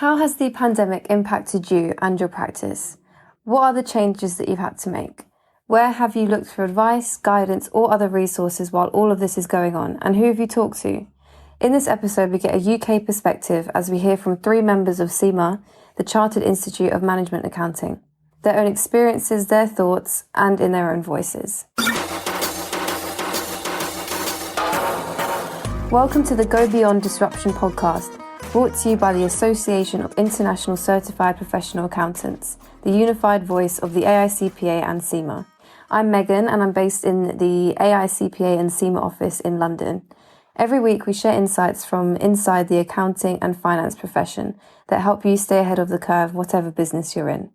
How has the pandemic impacted you and your practice? What are the changes that you've had to make? Where have you looked for advice, guidance, or other resources while all of this is going on? And who have you talked to? In this episode, we get a UK perspective as we hear from 3 members of CIMA, the Chartered Institute of Management Accounting, their own experiences, their thoughts, and in their own voices. Welcome to the Go Beyond Disruption podcast, brought to you by the Association of International Certified Professional Accountants, the unified voice of the AICPA and CIMA. I'm Megan, and I'm based in the AICPA and CIMA office in London. Every week we share insights from inside the accounting and finance profession that help you stay ahead of the curve, whatever business you're in.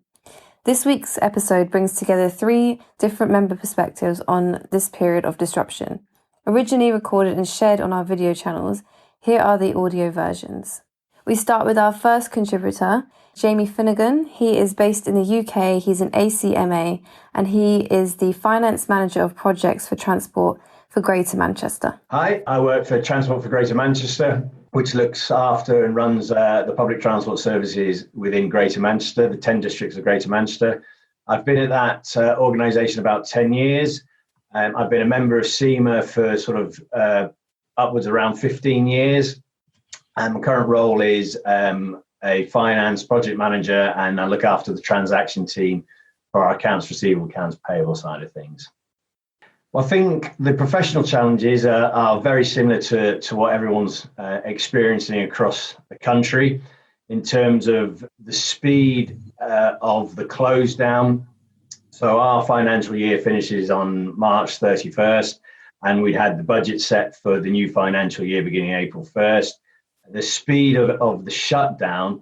This week's episode brings together 3 different member perspectives on this period of disruption. Originally recorded and shared on our video channels, here are the audio versions. We start with our first contributor, Jamie Finnegan. He is based in the UK, he's an ACMA, and he is the Finance Manager of Projects for Transport for Greater Manchester. Hi, I work for Transport for Greater Manchester, which looks after and runs the public transport services within Greater Manchester, the 10 districts of Greater Manchester. I've been at that organisation about 10 years. I've been a member of CIMA for sort of upwards around 15 years. And my current role is a finance project manager, and I look after the transaction team for our accounts receivable, accounts payable side of things. Well, I think the professional challenges are very similar to what everyone's experiencing across the country in terms of the speed of the close down. So our financial year finishes on March 31st, and we had the budget set for the new financial year beginning April 1st. The speed of the shutdown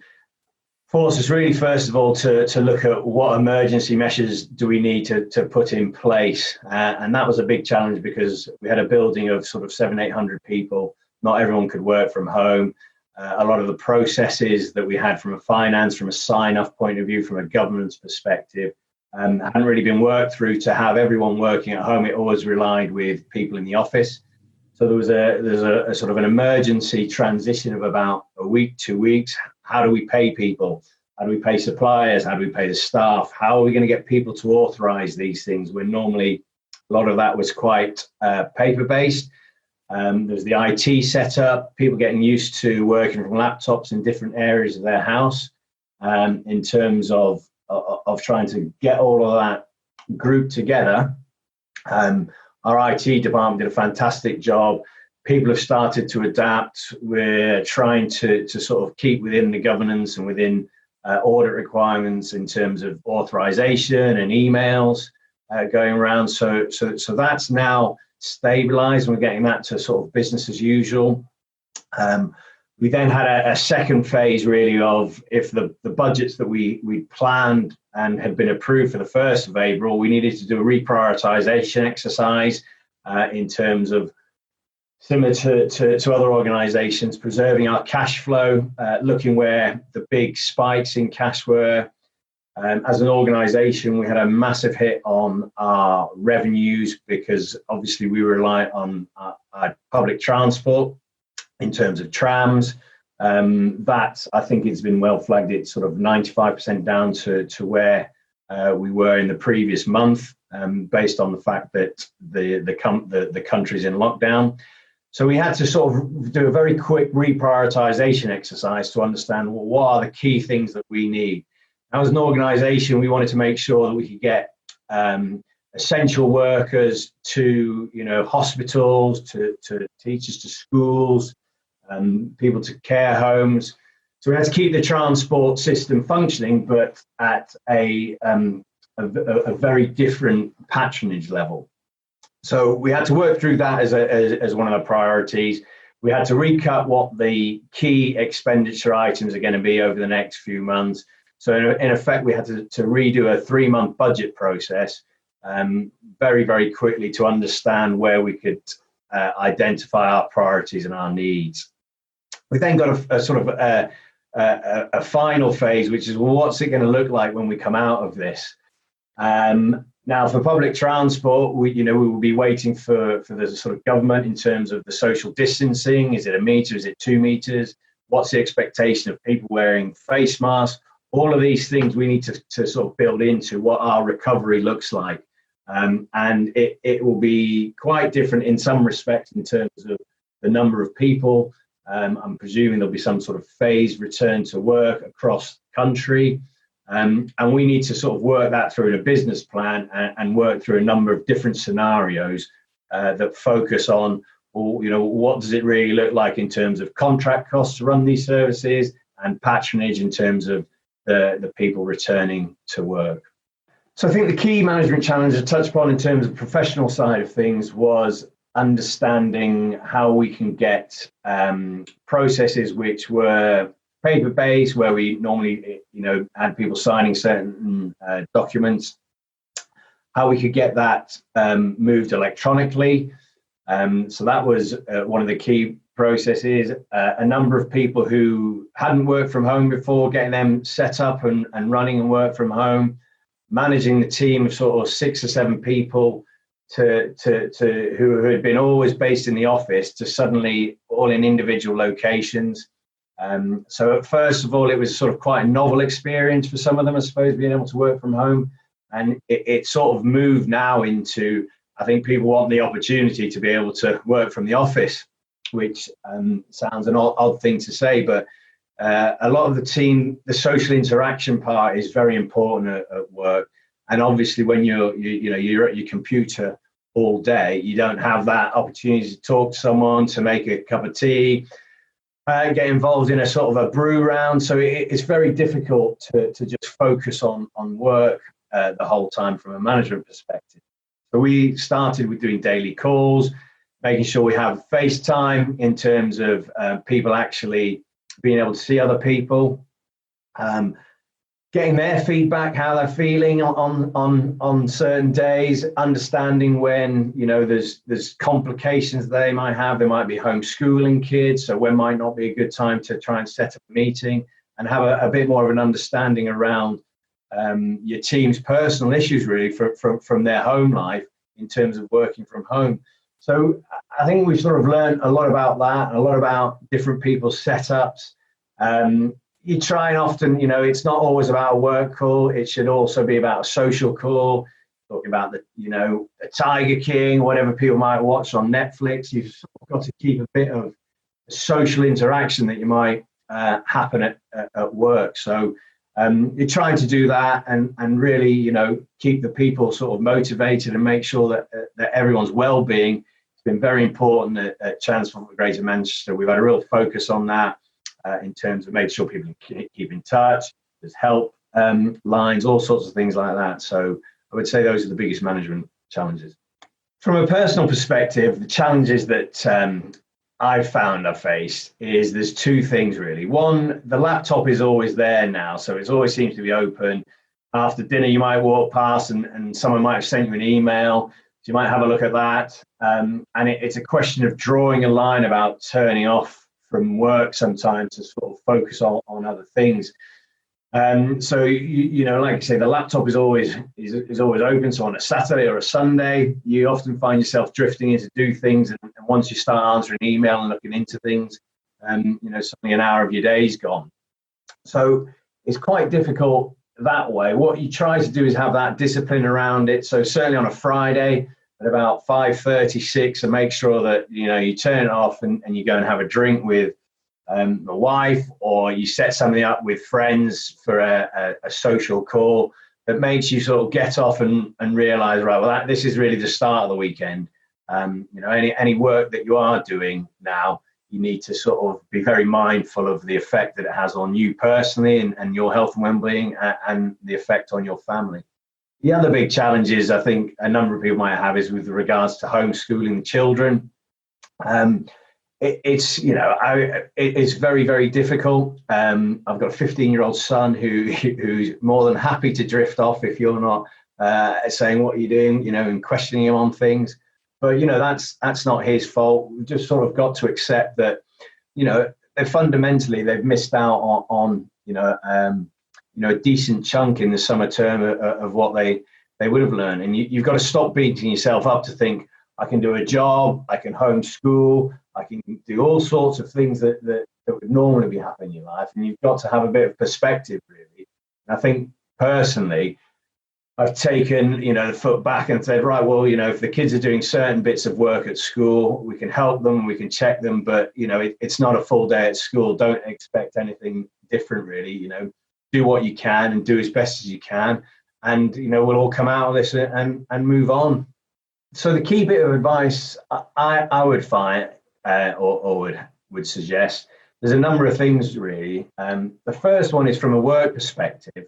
forced us really, first of all, to look at what emergency measures do we need to put in place. And that was a big challenge because we had a building of sort of 700-800 people. Not everyone could work from home. A lot of the processes that we had from a finance, from a sign-off point of view, from a governance perspective, hadn't really been worked through to have everyone working at home. It always relied with people in the office. So there's a sort of an emergency transition of about a week, 2 weeks. How do we pay people? How do we pay suppliers? How do we pay the staff? How are we going to get people to authorize these things when normally a lot of that was quite paper-based? There's the IT setup, people getting used to working from laptops in different areas of their house, in terms of trying to get all of that grouped together. Our IT department did a fantastic job. People have started to adapt. We're trying to sort of keep within the governance and within audit requirements in terms of authorization and emails going around. So that's now stabilized, and we're getting that to sort of business as usual. We then had a second phase really of if the budgets that we planned and had been approved for the 1st of April, we needed to do a reprioritization exercise in terms of, similar to other organizations, preserving our cash flow, looking where the big spikes in cash were. As an organization, we had a massive hit on our revenues because obviously we rely on our public transport in terms of trams. That I think it's been well flagged. It's sort of 95% down to where we were in the previous month, based on the fact that the country's in lockdown. So we had to sort of do a very quick reprioritization exercise to understand what are the key things that we need. Now, as an organization, we wanted to make sure that we could get essential workers to hospitals, to teachers, to schools, people to care homes. So we had to keep the transport system functioning, but at a very different patronage level. So we had to work through that as one of the priorities. We had to recut what the key expenditure items are going to be over the next few months. So in effect, we had to redo a 3-month budget process very, very quickly to understand where we could identify our priorities and our needs. We then got a sort of a final phase, which is, well, what's it going to look like when we come out of this? Now, for public transport, we will be waiting for the sort of government in terms of the social distancing. Is it 1 metre? Is it 2 metres? what's the expectation of people wearing face masks? All of these things we need to sort of build into what our recovery looks like. And it will be quite different in some respects in terms of the number of people. I'm presuming there'll be some sort of phased return to work across the country. And we need to sort of work that through in a business plan and work through a number of different scenarios that focus on, what does it really look like in terms of contract costs to run these services and patronage in terms of the people returning to work. So I think the key management challenge I touched upon in terms of the professional side of things was understanding how we can get processes which were paper-based, where we normally, had people signing certain documents, how we could get that moved electronically. So that was one of the key processes. A number of people who hadn't worked from home before, getting them set up and running and work from home, managing the team of sort of 6 or 7 people to who had been always based in the office to suddenly all in individual locations. So first of all, it was sort of quite a novel experience for some of them, I suppose, being able to work from home. And it sort of moved now into, I think people want the opportunity to be able to work from the office, which sounds an odd thing to say, but a lot of the team, the social interaction part is very important at work. And obviously when you're at your computer all day, you don't have that opportunity to talk to someone, to make a cup of tea, get involved in a sort of a brew round. So it's very difficult to just focus on work the whole time from a management perspective. So we started with doing daily calls, making sure we have FaceTime in terms of people actually being able to see other people, getting their feedback, how they're feeling on certain days, understanding when there's complications they might have. There might be homeschooling kids, so when might not be a good time to try and set up a meeting and have a bit more of an understanding around your team's personal issues, really, from their home life in terms of working from home. So I think we've sort of learned a lot about that, and a lot about different people's setups. You try and often, it's not always about a work call. It should also be about a social call, talking about the Tiger King, whatever people might watch on Netflix. You've sort of got to keep a bit of social interaction that you might happen at work. So you're trying to do that and really, keep the people sort of motivated and make sure that everyone's well-being. It's been very important at Transport for Greater Manchester. We've had a real focus on that in terms of making sure people keep in touch. There's help lines, all sorts of things like that. So I would say those are the biggest management challenges. From a personal perspective, the challenges that I've faced is there's 2 things really. One, the laptop is always there now, so it always seems to be open. After dinner, you might walk past and someone might have sent you an email. So you might have a look at that. And it's a question of drawing a line about turning off from work sometimes to sort of focus on other things. So like I say, the laptop is always open. So on a Saturday or a Sunday, you often find yourself drifting in to do things, and once you start answering email and looking into things, suddenly an hour of your day's gone. So it's quite difficult that way. What you try to do is have that discipline around it. So certainly on a Friday at about 5:30, 6, and make sure that you turn it off and you go and have a drink with my wife, or you set something up with friends for a social call that makes you sort of get off and realize, right, well, this is really the start of the weekend. Any work that you are doing now, you need to sort of be very mindful of the effect that it has on you personally and your health and well-being, and the effect on your family. The other big challenges I think a number of people might have is with regards to homeschooling the children. It's very, very difficult. I've got a 15-year-old son who's more than happy to drift off if you're not saying what you're doing, and questioning him on things. But that's not his fault. We've just sort of got to accept that they've missed out on a decent chunk in the summer term of what they would have learned. And you've got to stop beating yourself up to think, I can do a job, I can homeschool, I can do all sorts of things that would normally be happening in your life. And you've got to have a bit of perspective, really. And I think personally, I've taken, the foot back and said, right, well, if the kids are doing certain bits of work at school, we can help them, we can check them, but, it's not a full day at school. Don't expect anything different, really. Do what you can and do as best as you can. And, we'll all come out of this and move on. So the key bit of advice I would find or would suggest, there's a number of things, really. The first one is from a work perspective,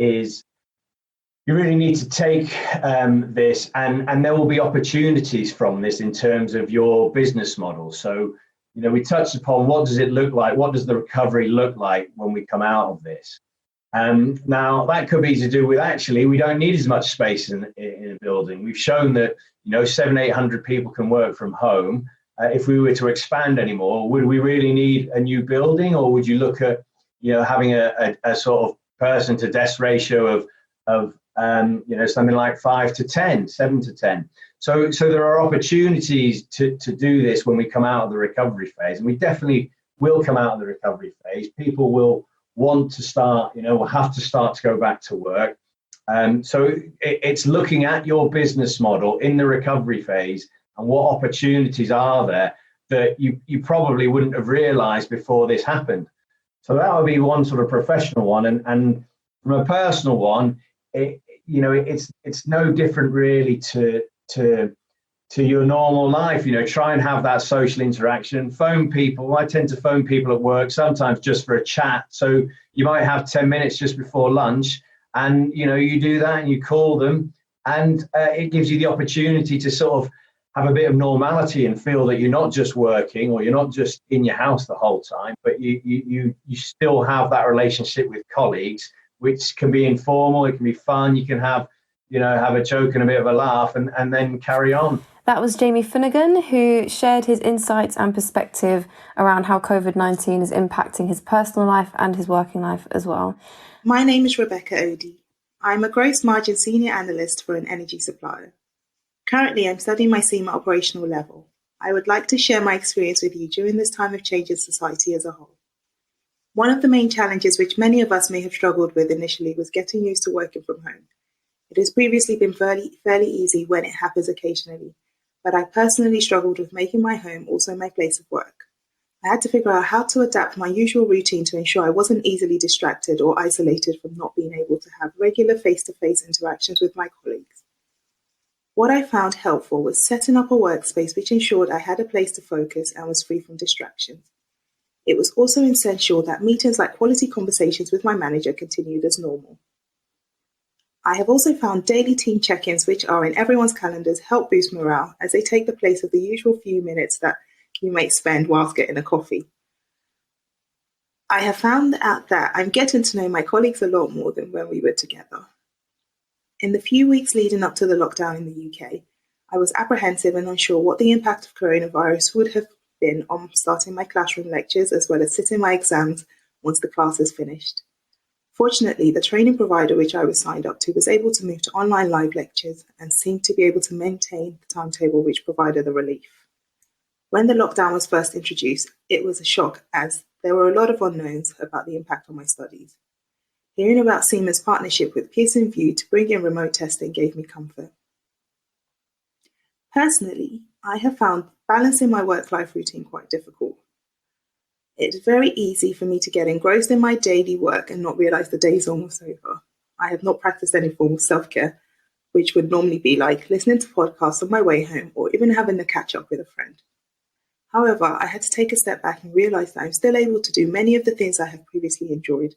is you really need to take this, and there will be opportunities from this in terms of your business model. So, we touched upon what does it look like? What does the recovery look like when we come out of this? Now, that could be to do with actually we don't need as much space in a building. We've shown that 700-800 people can work from home. If we were to expand anymore, would we really need a new building, or would you look at having a sort of person to desk ratio of something like 5 to 10, 7 to 10. So there are opportunities to do this when we come out of the recovery phase, and we definitely will come out of the recovery phase. People will want to start, will have to start to go back to work. So it's looking at your business model in the recovery phase and what opportunities are there that you probably wouldn't have realized before this happened. So that would be one sort of professional one, and from a personal one, it's no different really to your normal life. Try and have that social interaction. Phone people. I tend to phone people at work, sometimes just for a chat. So you might have 10 minutes just before lunch, and you do that and you call them, and it gives you the opportunity to sort of have a bit of normality and feel that you're not just working, or you're not just in your house the whole time, but you still have that relationship with colleagues, which can be informal, it can be fun, you can have a joke and a bit of a laugh, and then carry on. That was Jamie Finnegan, who shared his insights and perspective around how COVID-19 is impacting his personal life and his working life as well. My name is Rebecca Odie. I'm a gross margin senior analyst for an energy supplier. Currently, I'm studying my CIMA operational level. I would like to share my experience with you during this time of change in society as a whole. One of the main challenges which many of us may have struggled with initially was getting used to working from home. It has previously been fairly easy when it happens occasionally, but I personally struggled with making my home also my place of work. I had to figure out how to adapt my usual routine to ensure I wasn't easily distracted or isolated from not being able to have regular face-to-face interactions with my colleagues. What I found helpful was setting up a workspace which ensured I had a place to focus and was free from distractions. It was also essential that meetings like quality conversations with my manager continued as normal. I have also found daily team check-ins, which are in everyone's calendars, help boost morale as they take the place of the usual few minutes that you might spend whilst getting a coffee. I have found out that I'm getting to know my colleagues a lot more than when we were together. In the few weeks leading up to the lockdown in the UK, I was apprehensive and unsure what the impact of coronavirus would have been on starting my classroom lectures as well as sitting my exams once the class is finished. Fortunately, the training provider which I was signed up to was able to move to online live lectures and seemed to be able to maintain the timetable which provided the relief. When the lockdown was first introduced, it was a shock as there were a lot of unknowns about the impact on my studies. Hearing about CIMA's partnership with Pearson VUE to bring in remote testing gave me comfort. Personally, I have found balancing my work-life routine quite difficult. It's very easy for me to get engrossed in my daily work and not realize the day's almost over. I have not practiced any form of self-care, which would normally be like listening to podcasts on my way home or even having a catch-up with a friend. However, I had to take a step back and realize that I'm still able to do many of the things I have previously enjoyed.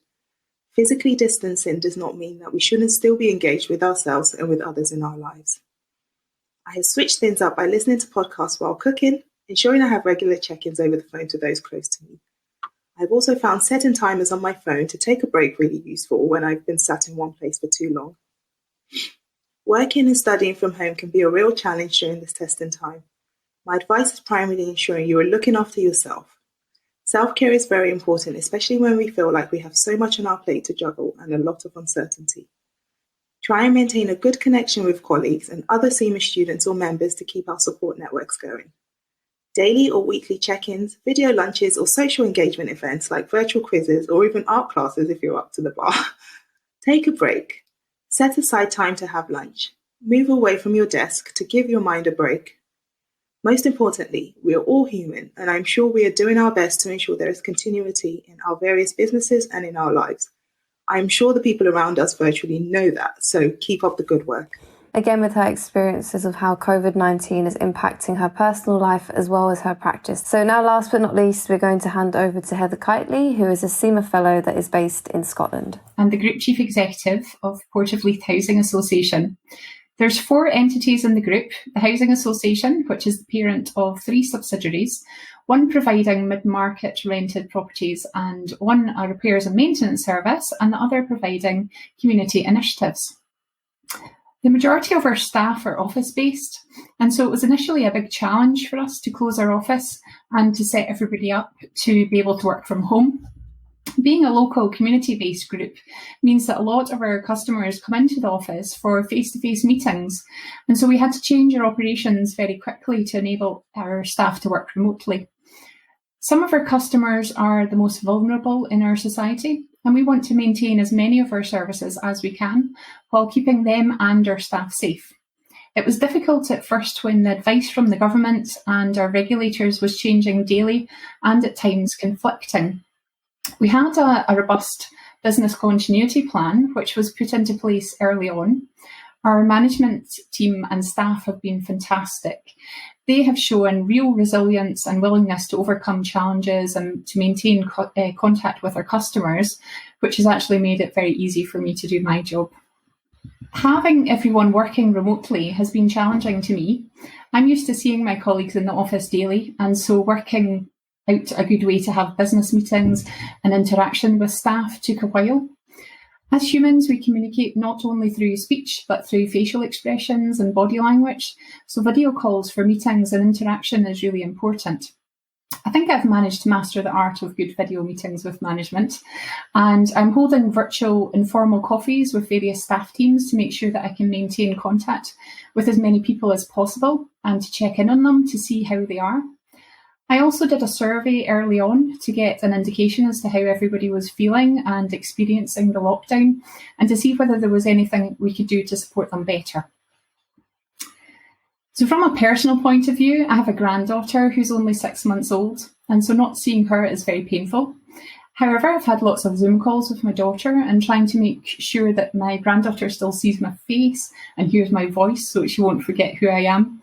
Physically distancing does not mean that we shouldn't still be engaged with ourselves and with others in our lives. I have switched things up by listening to podcasts while cooking, ensuring I have regular check-ins over the phone to those close to me. I've also found setting timers on my phone to take a break really useful when I've been sat in one place for too long. Working and studying from home can be a real challenge during this testing time. My advice is primarily ensuring you are looking after yourself. Self-care is very important, especially when we feel like we have so much on our plate to juggle and a lot of uncertainty. Try and maintain a good connection with colleagues and other CIMA students or members to keep our support networks going. Daily or weekly check-ins, video lunches, or social engagement events like virtual quizzes or even art classes if you're up to the bar. Take a break. Set aside time to have lunch. Move away from your desk to give your mind a break. Most importantly, we are all human, and I'm sure we are doing our best to ensure there is continuity in our various businesses and in our lives. I'm sure the people around us virtually know that, so keep up the good work. Again, with her experiences of how COVID-19 is impacting her personal life as well as her practice. So now, last but not least, we're going to hand over to Heather Kitely, who is a CIMA fellow that is based in Scotland. I'm the Group Chief Executive of Port of Leith Housing Association. There's 4 entities in the group: the Housing Association, which is the parent of 3 subsidiaries, one providing mid-market rented properties and one a repairs and maintenance service, and the other providing community initiatives. The majority of our staff are office-based, and so it was initially a big challenge for us to close our office and to set everybody up to be able to work from home. Being a local community-based group means that a lot of our customers come into the office for face-to-face meetings, and so we had to change our operations very quickly to enable our staff to work remotely. Some of our customers are the most vulnerable in our society, and we want to maintain as many of our services as we can while keeping them and our staff safe. It was difficult at first when the advice from the government and our regulators was changing daily and at times conflicting. We had a robust business continuity plan, which was put into place early on. Our management team and staff have been fantastic. They have shown real resilience and willingness to overcome challenges and to maintain contact with our customers, which has actually made it very easy for me to do my job. Having everyone working remotely has been challenging to me. I'm used to seeing my colleagues in the office daily, and so working out a good way to have business meetings and interaction with staff took a while. As humans, we communicate not only through speech, but through facial expressions and body language. So video calls for meetings and interaction is really important. I think I've managed to master the art of good video meetings with management, and I'm holding virtual informal coffees with various staff teams to make sure that I can maintain contact with as many people as possible and to check in on them to see how they are. I also did a survey early on to get an indication as to how everybody was feeling and experiencing the lockdown, and to see whether there was anything we could do to support them better. So from a personal point of view, I have a granddaughter who's only 6 months old, and so not seeing her is very painful. However, I've had lots of Zoom calls with my daughter and trying to make sure that my granddaughter still sees my face and hears my voice so she won't forget who I am.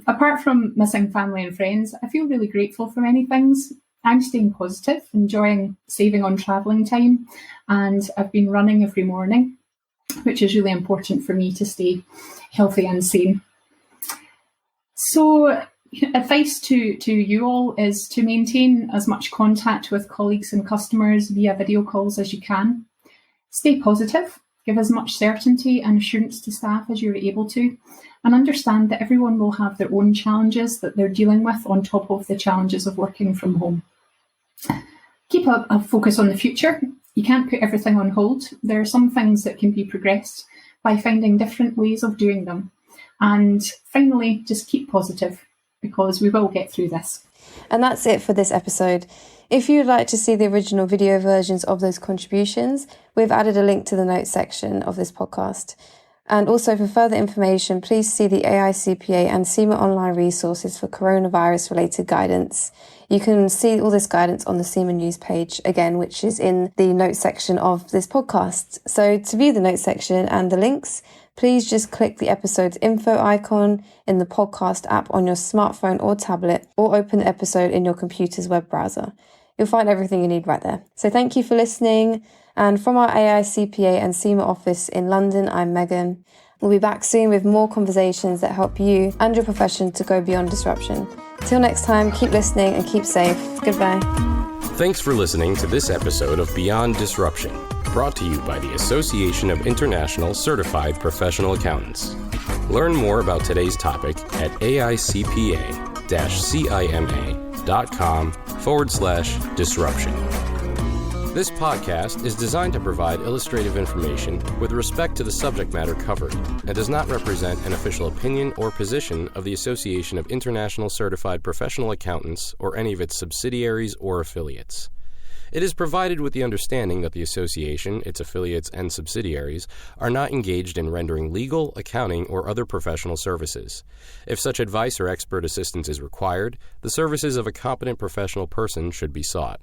Apart from missing family and friends, I feel really grateful for many things. I'm staying positive, enjoying saving on travelling time, and I've been running every morning, which is really important for me to stay healthy and sane. So advice to you all is to maintain as much contact with colleagues and customers via video calls as you can. Stay positive, give as much certainty and assurance to staff as you're able to, and understand that everyone will have their own challenges that they're dealing with on top of the challenges of working from home. Keep a focus on the future. You can't put everything on hold. There are some things that can be progressed by finding different ways of doing them. And finally, just keep positive, because we will get through this. And that's it for this episode. If you'd like to see the original video versions of those contributions, we've added a link to the notes section of this podcast. And also for further information, please see the AICPA and CIMA online resources for coronavirus-related guidance. You can see all this guidance on the CIMA news page, again, which is in the notes section of this podcast. So to view the notes section and the links, please just click the episode's info icon in the podcast app on your smartphone or tablet, or open the episode in your computer's web browser. You'll find everything you need right there. So thank you for listening. And from our AICPA and CIMA office in London, I'm Megan. We'll be back soon with more conversations that help you and your profession to go beyond disruption. Till next time, keep listening and keep safe. Goodbye. Thanks for listening to this episode of Beyond Disruption, brought to you by the Association of International Certified Professional Accountants. Learn more about today's topic at AICPA-CIMA.com/disruption. This podcast is designed to provide illustrative information with respect to the subject matter covered and does not represent an official opinion or position of the Association of International Certified Professional Accountants or any of its subsidiaries or affiliates. It is provided with the understanding that the association, its affiliates, and subsidiaries are not engaged in rendering legal, accounting, or other professional services. If such advice or expert assistance is required, the services of a competent professional person should be sought.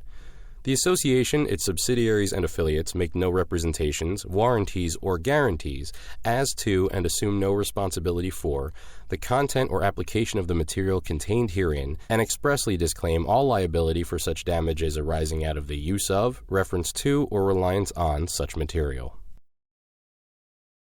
The association, its subsidiaries, and affiliates make no representations, warranties, or guarantees as to and assume no responsibility for the content or application of the material contained herein and expressly disclaim all liability for such damages arising out of the use of, reference to, or reliance on such material.